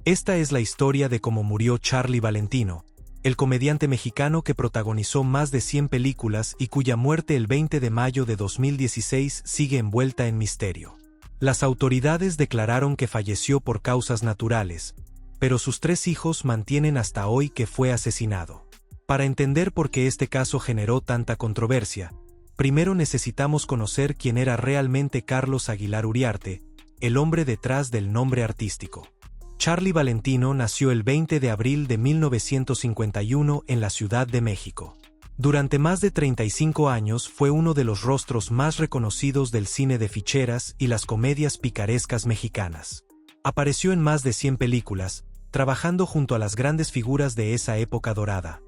Esta es la historia de cómo murió Charly Valentino, el comediante mexicano que protagonizó más de 100 películas y cuya muerte el 20 de mayo de 2016 sigue envuelta en misterio. Las autoridades declararon que falleció por causas naturales, pero sus 3 hijos mantienen hasta hoy que fue asesinado. Para entender por qué este caso generó tanta controversia, primero necesitamos conocer quién era realmente Carlos Aguilar Uriarte, el hombre detrás del nombre artístico. Charly Valentino nació el 20 de abril de 1951 en la Ciudad de México. Durante más de 35 años fue uno de los rostros más reconocidos del cine de ficheras y las comedias picarescas mexicanas. Apareció en más de 100 películas, trabajando junto a las grandes figuras de esa época dorada: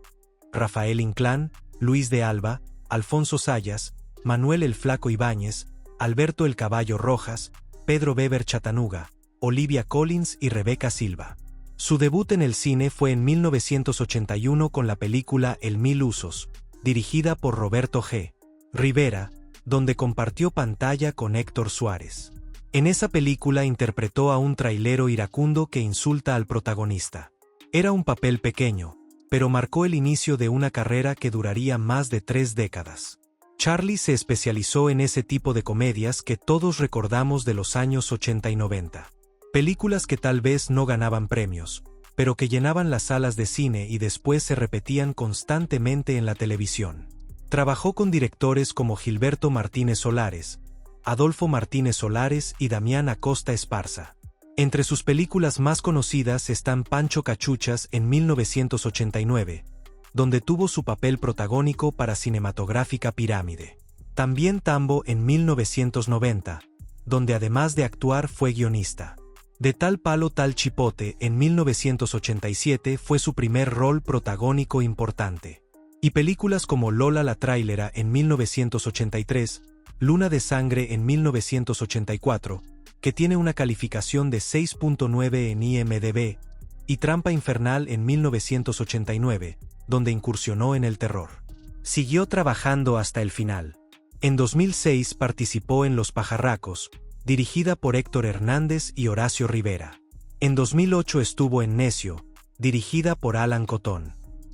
Rafael Inclán, Luis de Alba, Alfonso Sayas, Manuel el Flaco Ibáñez, Alberto el Caballo Rojas, Pedro Weber Chatanuga, Olivia Collins y Rebeca Silva. Su debut en el cine fue en 1981 con la película El Mil Usos, dirigida por Roberto G. Rivera, donde compartió pantalla con Héctor Suárez. En esa película interpretó a un trailero iracundo que insulta al protagonista. Era un papel pequeño, pero marcó el inicio de una carrera que duraría más de 3 décadas. Charly se especializó en ese tipo de comedias que todos recordamos de los años 80 y 90. Películas que tal vez no ganaban premios, pero que llenaban las salas de cine y después se repetían constantemente en la televisión. Trabajó con directores como Gilberto Martínez Solares, Adolfo Martínez Solares y Damián Acosta Esparza. Entre sus películas más conocidas están Pancho Cachuchas en 1989, donde tuvo su papel protagónico para Cinematográfica Pirámide. También Tambo en 1990, donde además de actuar fue guionista. De Tal Palo Tal Chipote en 1987 fue su primer rol protagónico importante. Y películas como Lola la Trailera en 1983, Luna de Sangre en 1984, que tiene una calificación de 6.9 en IMDb, y Trampa Infernal en 1989, donde incursionó en el terror. Siguió trabajando hasta el final. En 2006 participó en Los Pajarracos, dirigida por Héctor Hernández y Horacio Rivera. En 2008 estuvo en Necio, dirigida por Alan Cotón.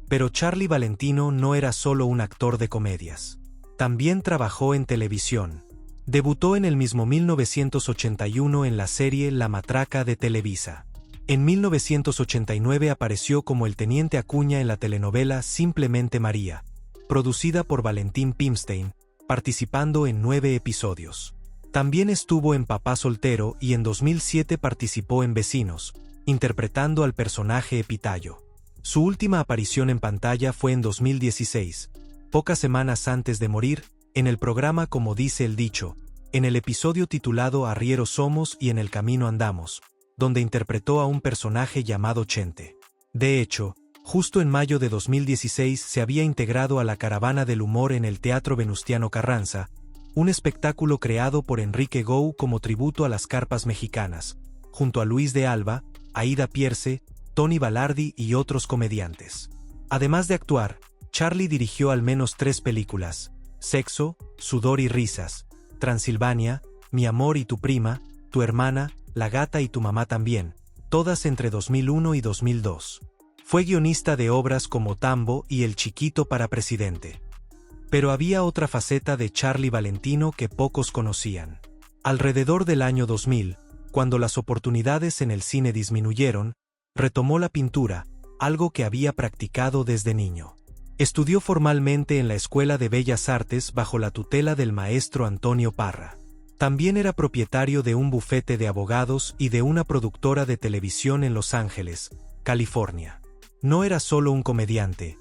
Pero Charly Valentino no era solo un actor de comedias. También trabajó en televisión. Debutó en el mismo 1981 en la serie La Matraca de Televisa. En 1989 apareció como el Teniente Acuña en la telenovela Simplemente María, producida por Valentín Pimstein, participando en 9 episodios. También estuvo en Papá Soltero y en 2007 participó en Vecinos, interpretando al personaje Epitayo. Su última aparición en pantalla fue en 2016, pocas semanas antes de morir, en el programa Como dice el dicho, en el episodio titulado Arrieros somos y en el camino andamos, donde interpretó a un personaje llamado Chente. De hecho, justo en mayo de 2016 se había integrado a la Caravana del Humor en el Teatro Venustiano Carranza, un espectáculo creado por Enrique Gou como tributo a las carpas mexicanas, junto a Luis de Alba, Aida Pierce, Tony Balardi y otros comediantes. Además de actuar, Charly dirigió al menos 3 películas: Sexo, Sudor y Risas, Transilvania, Mi amor y tu prima, Tu hermana, La gata y tu mamá también, todas entre 2001 y 2002. Fue guionista de obras como Tambo y El Chiquito para Presidente. Pero había otra faceta de Charly Valentino que pocos conocían. Alrededor del año 2000, cuando las oportunidades en el cine disminuyeron, retomó la pintura, algo que había practicado desde niño. Estudió formalmente en la Escuela de Bellas Artes bajo la tutela del maestro Antonio Parra. También era propietario de un bufete de abogados y de una productora de televisión en Los Ángeles, California. No era solo un comediante,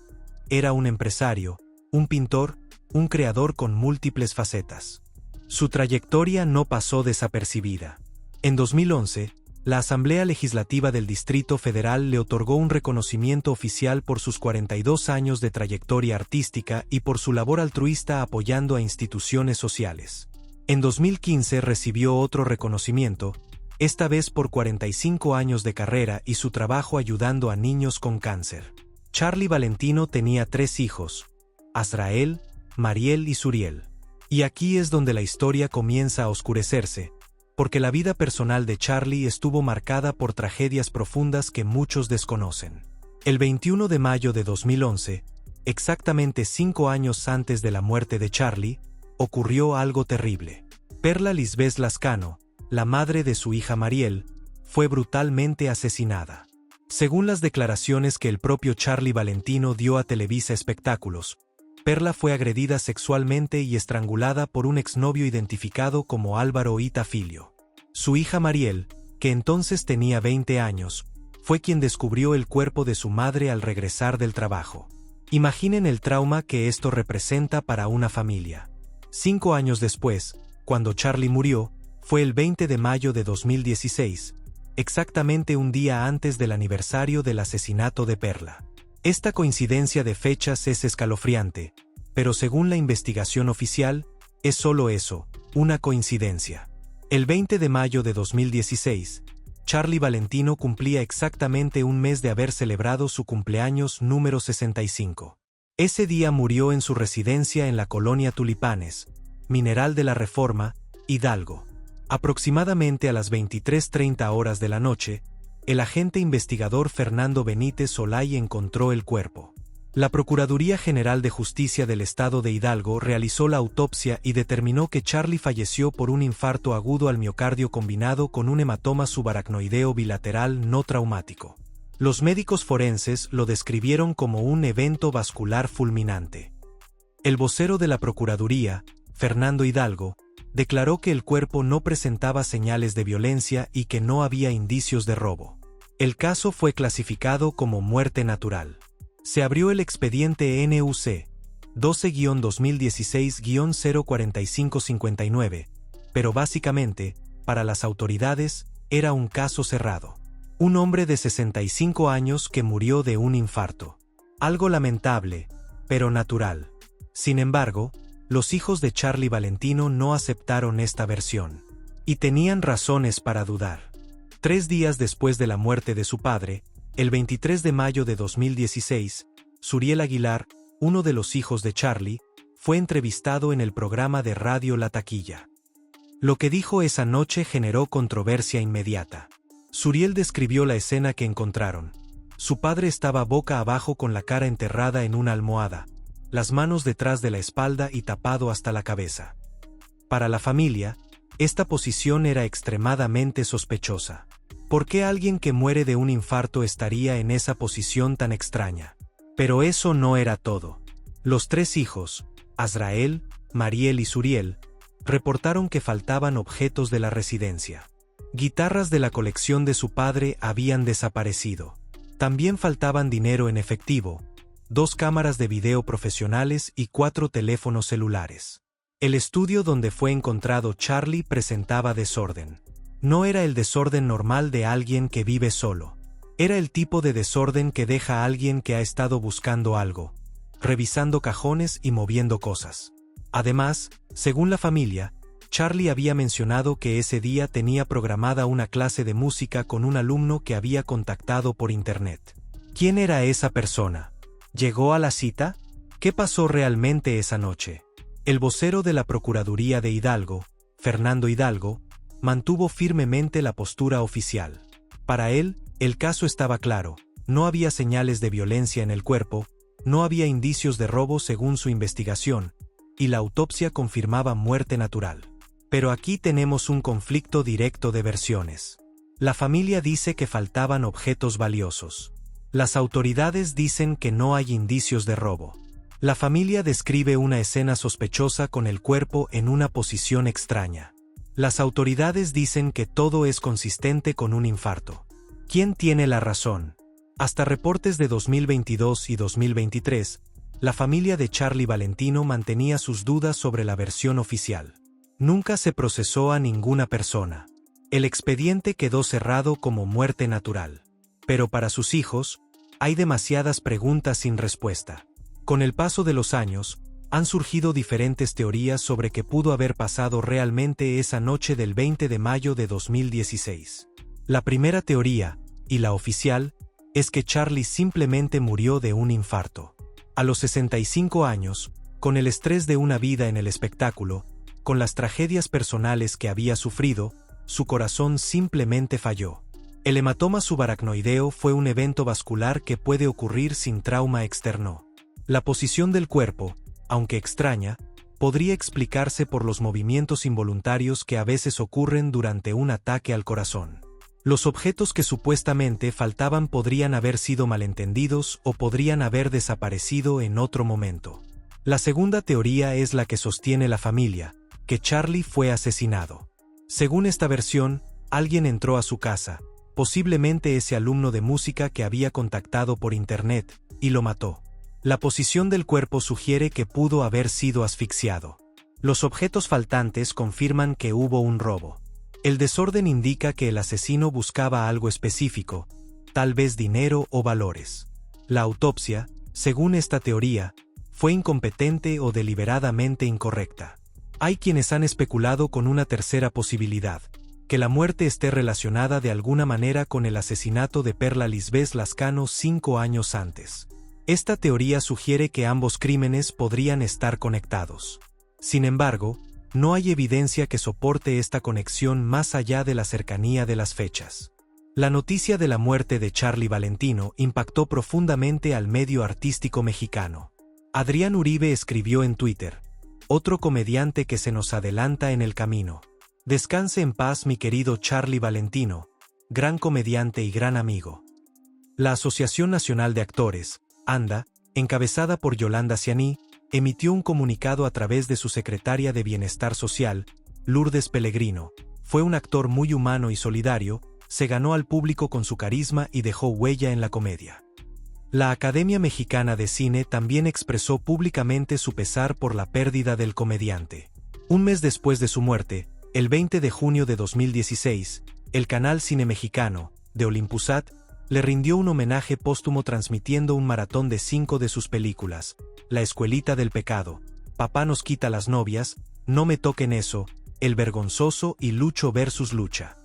era un empresario, un pintor, un creador con múltiples facetas. Su trayectoria no pasó desapercibida. En 2011, la Asamblea Legislativa del Distrito Federal le otorgó un reconocimiento oficial por sus 42 años de trayectoria artística y por su labor altruista apoyando a instituciones sociales. En 2015 recibió otro reconocimiento, esta vez por 45 años de carrera y su trabajo ayudando a niños con cáncer. Charly Valentino tenía 3 hijos: Azrael, Mariel y Suriel. Y aquí es donde la historia comienza a oscurecerse, porque la vida personal de Charlie estuvo marcada por tragedias profundas que muchos desconocen. El 21 de mayo de 2011, exactamente 5 años antes de la muerte de Charlie, ocurrió algo terrible. Perla Lisbeth Lascano, la madre de su hija Mariel, fue brutalmente asesinada. Según las declaraciones que el propio Charlie Valentino dio a Televisa Espectáculos, Perla fue agredida sexualmente y estrangulada por un exnovio identificado como Álvaro Ita Filio. Su hija Mariel, que entonces tenía 20 años, fue quien descubrió el cuerpo de su madre al regresar del trabajo. Imaginen el trauma que esto representa para una familia. 5 años después, cuando Charlie murió, fue el 20 de mayo de 2016, exactamente un día antes del aniversario del asesinato de Perla. Esta coincidencia de fechas es escalofriante, pero según la investigación oficial, es solo eso, una coincidencia. El 20 de mayo de 2016, Charlie Valentino cumplía exactamente un mes de haber celebrado su cumpleaños número 65. Ese día murió en su residencia en la colonia Tulipanes, Mineral de la Reforma, Hidalgo. Aproximadamente a las 23:30 horas de la noche, el agente investigador Fernando Benítez Olay encontró el cuerpo. La Procuraduría General de Justicia del Estado de Hidalgo realizó la autopsia y determinó que Charlie falleció por un infarto agudo al miocardio combinado con un hematoma subaracnoideo bilateral no traumático. Los médicos forenses lo describieron como un evento vascular fulminante. El vocero de la Procuraduría, Fernando Hidalgo, declaró que el cuerpo no presentaba señales de violencia y que no había indicios de robo. El caso fue clasificado como muerte natural. Se abrió el expediente NUC 12-2016-04559, pero básicamente, para las autoridades, era un caso cerrado. Un hombre de 65 años que murió de un infarto. Algo lamentable, pero natural. Sin embargo, los hijos de Charlie Valentino no aceptaron esta versión. Y tenían razones para dudar. 3 días después de la muerte de su padre, el 23 de mayo de 2016, Suriel Aguilar, uno de los hijos de Charlie, fue entrevistado en el programa de radio La Taquilla. Lo que dijo esa noche generó controversia inmediata. Suriel describió la escena que encontraron. Su padre estaba boca abajo con la cara enterrada en una almohada, las manos detrás de la espalda y tapado hasta la cabeza. Para la familia, esta posición era extremadamente sospechosa. ¿Por qué alguien que muere de un infarto estaría en esa posición tan extraña? Pero eso no era todo. Los 3 hijos, Azrael, Mariel y Suriel, reportaron que faltaban objetos de la residencia. Guitarras de la colección de su padre habían desaparecido. También faltaban dinero en efectivo, 2 cámaras de video profesionales y 4 teléfonos celulares. El estudio donde fue encontrado Charlie presentaba desorden. No era el desorden normal de alguien que vive solo. Era el tipo de desorden que deja a alguien que ha estado buscando algo, revisando cajones y moviendo cosas. Además, según la familia, Charlie había mencionado que ese día tenía programada una clase de música con un alumno que había contactado por internet. ¿Quién era esa persona? ¿Llegó a la cita? ¿Qué pasó realmente esa noche? El vocero de la Procuraduría de Hidalgo, Fernando Hidalgo, mantuvo firmemente la postura oficial. Para él, el caso estaba claro, no había señales de violencia en el cuerpo, no había indicios de robo según su investigación, y la autopsia confirmaba muerte natural. Pero aquí tenemos un conflicto directo de versiones. La familia dice que faltaban objetos valiosos. Las autoridades dicen que no hay indicios de robo. La familia describe una escena sospechosa con el cuerpo en una posición extraña. Las autoridades dicen que todo es consistente con un infarto. ¿Quién tiene la razón? Hasta reportes de 2022 y 2023, la familia de Charlie Valentino mantenía sus dudas sobre la versión oficial. Nunca se procesó a ninguna persona. El expediente quedó cerrado como muerte natural. Pero para sus hijos, hay demasiadas preguntas sin respuesta. Con el paso de los años, han surgido diferentes teorías sobre qué pudo haber pasado realmente esa noche del 20 de mayo de 2016. La primera teoría, y la oficial, es que Charlie simplemente murió de un infarto. A los 65 años, con el estrés de una vida en el espectáculo, con las tragedias personales que había sufrido, su corazón simplemente falló. El hematoma subaracnoideo fue un evento vascular que puede ocurrir sin trauma externo. La posición del cuerpo, aunque extraña, podría explicarse por los movimientos involuntarios que a veces ocurren durante un ataque al corazón. Los objetos que supuestamente faltaban podrían haber sido malentendidos o podrían haber desaparecido en otro momento. La segunda teoría es la que sostiene la familia, que Charlie fue asesinado. Según esta versión, alguien entró a su casa, posiblemente ese alumno de música que había contactado por internet, y lo mató. La posición del cuerpo sugiere que pudo haber sido asfixiado. Los objetos faltantes confirman que hubo un robo. El desorden indica que el asesino buscaba algo específico, tal vez dinero o valores. La autopsia, según esta teoría, fue incompetente o deliberadamente incorrecta. Hay quienes han especulado con una tercera posibilidad, que la muerte esté relacionada de alguna manera con el asesinato de Perla Lisbeth Lascano 5 años antes. Esta teoría sugiere que ambos crímenes podrían estar conectados. Sin embargo, no hay evidencia que soporte esta conexión más allá de la cercanía de las fechas. La noticia de la muerte de Charlie Valentino impactó profundamente al medio artístico mexicano. Adrián Uribe escribió en Twitter: "Otro comediante que se nos adelanta en el camino. Descanse en paz mi querido Charlie Valentino, gran comediante y gran amigo". La Asociación Nacional de Actores, ANDA, encabezada por Yolanda Cianí, emitió un comunicado a través de su secretaria de Bienestar Social, Lourdes Pellegrino. Fue un actor muy humano y solidario, se ganó al público con su carisma y dejó huella en la comedia. La Academia Mexicana de Cine también expresó públicamente su pesar por la pérdida del comediante. Un mes después de su muerte, el 20 de junio de 2016, el canal Cine Mexicano, de Olympusat, le rindió un homenaje póstumo transmitiendo un maratón de 5 de sus películas: La Escuelita del Pecado, Papá nos quita las novias, No me toquen eso, El Vergonzoso y Lucho vs. Lucha.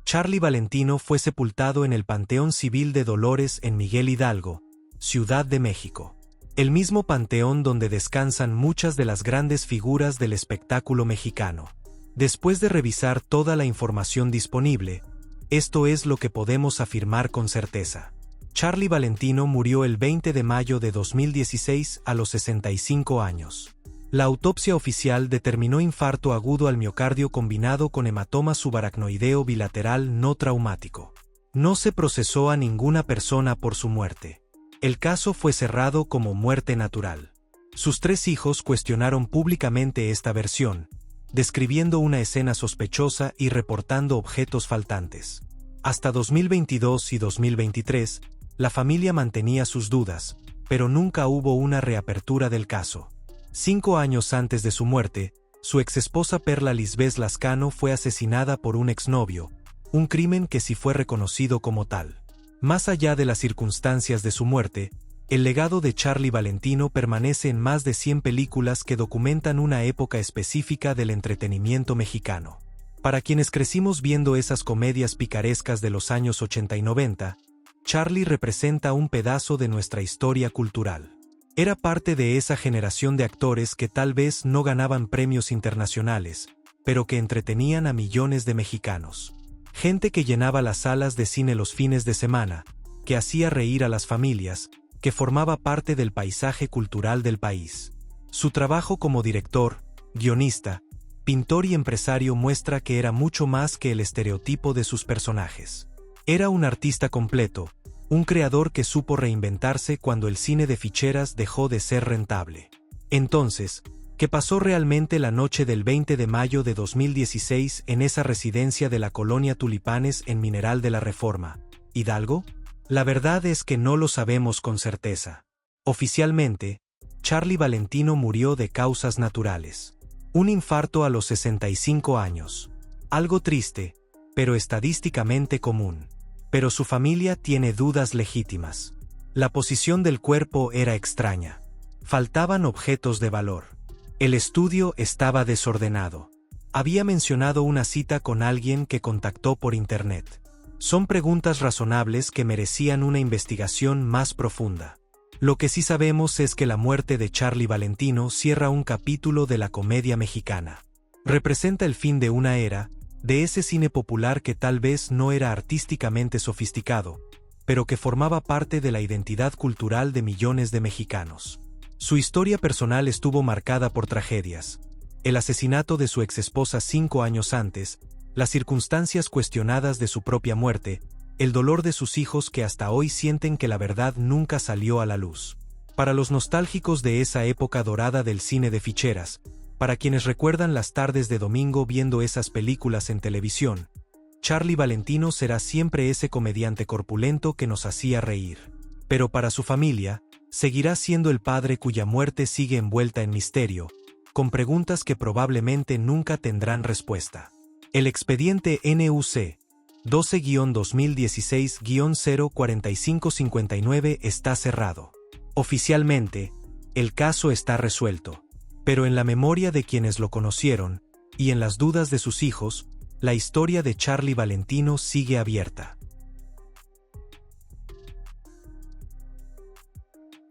Charlie Valentino fue sepultado en el Panteón Civil de Dolores en Miguel Hidalgo, Ciudad de México. El mismo panteón donde descansan muchas de las grandes figuras del espectáculo mexicano. Después de revisar toda la información disponible, esto es lo que podemos afirmar con certeza. Charlie Valentino murió el 20 de mayo de 2016 a los 65 años. La autopsia oficial determinó infarto agudo al miocardio combinado con hematoma subaracnoideo bilateral no traumático. No se procesó a ninguna persona por su muerte. El caso fue cerrado como muerte natural. Sus 3 hijos cuestionaron públicamente esta versión, describiendo una escena sospechosa y reportando objetos faltantes. Hasta 2022 y 2023, la familia mantenía sus dudas, pero nunca hubo una reapertura del caso. 5 años antes de su muerte, su exesposa Perla Lisbeth Lascano fue asesinada por un exnovio, un crimen que sí fue reconocido como tal. Más allá de las circunstancias de su muerte, el legado de Charlie Valentino permanece en más de 100 películas que documentan una época específica del entretenimiento mexicano. Para quienes crecimos viendo esas comedias picarescas de los años 80 y 90, Charlie representa un pedazo de nuestra historia cultural. Era parte de esa generación de actores que tal vez no ganaban premios internacionales, pero que entretenían a millones de mexicanos. Gente que llenaba las salas de cine los fines de semana, que hacía reír a las familias, que formaba parte del paisaje cultural del país. Su trabajo como director, guionista, pintor y empresario muestra que era mucho más que el estereotipo de sus personajes. Era un artista completo, un creador que supo reinventarse cuando el cine de ficheras dejó de ser rentable. Entonces, ¿qué pasó realmente la noche del 20 de mayo de 2016 en esa residencia de la colonia Tulipanes en Mineral de la Reforma, Hidalgo? La verdad es que no lo sabemos con certeza. Oficialmente, Charlie Valentino murió de causas naturales. Un infarto a los 65 años. Algo triste, pero estadísticamente común. Pero su familia tiene dudas legítimas. La posición del cuerpo era extraña. Faltaban objetos de valor. El estudio estaba desordenado. Había mencionado una cita con alguien que contactó por internet. Son preguntas razonables que merecían una investigación más profunda. Lo que sí sabemos es que la muerte de Charlie Valentino cierra un capítulo de la comedia mexicana. Representa el fin de una era, de ese cine popular que tal vez no era artísticamente sofisticado, pero que formaba parte de la identidad cultural de millones de mexicanos. Su historia personal estuvo marcada por tragedias: el asesinato de su exesposa 5 años antes, las circunstancias cuestionadas de su propia muerte, el dolor de sus hijos que hasta hoy sienten que la verdad nunca salió a la luz. Para los nostálgicos de esa época dorada del cine de ficheras, para quienes recuerdan las tardes de domingo viendo esas películas en televisión, Charly Valentino será siempre ese comediante corpulento que nos hacía reír. Pero para su familia, seguirá siendo el padre cuya muerte sigue envuelta en misterio, con preguntas que probablemente nunca tendrán respuesta. El expediente NUC 12-2016-04559 está cerrado. Oficialmente, el caso está resuelto, pero en la memoria de quienes lo conocieron, y en las dudas de sus hijos, la historia de Charly Valentino sigue abierta.